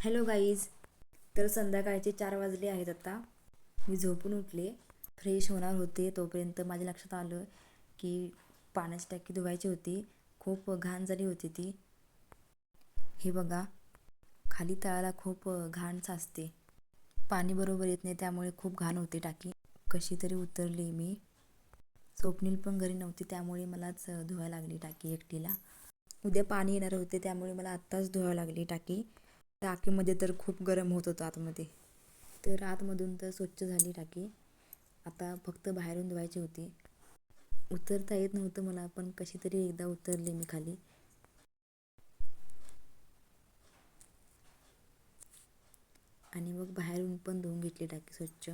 Hello guys. तर संध्याकाळचे 4 वाजले आहेत. आता मी झोपून उठले, फ्रेश होणार होते. तोपर्यंत माझ्या लक्षात आलं की पाण्याची टाकी धुवायची होती. खूप घाण झाली होती ती. हे बघा, खाली तळाला खूप घाण साचते. पाणी बरोबर येत नाही, त्यामुळे खूप घाण होते टाकी. कशी तरी उतरली मी. स्वप्नील पण घरी नव्हती, त्यामुळे मलाच धुवायला लागली टाकी एकटीला. उद्या पाणी येणार होते, त्यामुळे मला आत्ताच धुवायला लागली टाकी. टाकीमध्ये तर खूप गरम होत होतं आतमध्ये. तर आतमधून तर स्वच्छ झाली टाकी. आता फक्त बाहेरून धुवायची होती. उतरता येत नव्हतं मला, पण कशी तरी एकदा उतरले मी खाली. आणि मग बाहेरून पण धुवून घेतली टाकी स्वच्छ.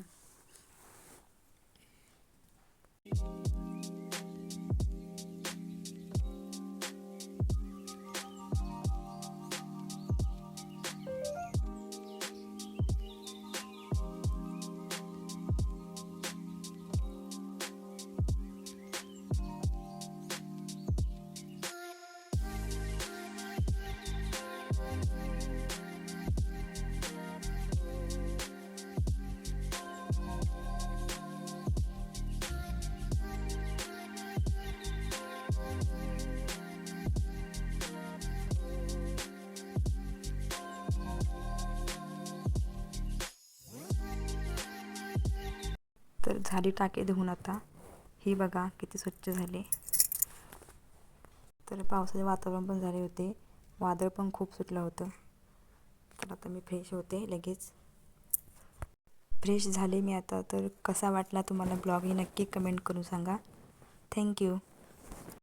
तर झाली टाकी धुवून आता. ही बघा किती स्वच्छ झाले. तर पावसाचे वातावरण पण झाले होते, वादळ पण खूप सुटलं होतं. तर आता मी फ्रेश होते लगेच. फ्रेश झाले मी आता. तर कसा वाटला तुम्हाला ब्लॉग हे नक्की कमेंट करून सांगा. थँक्यू.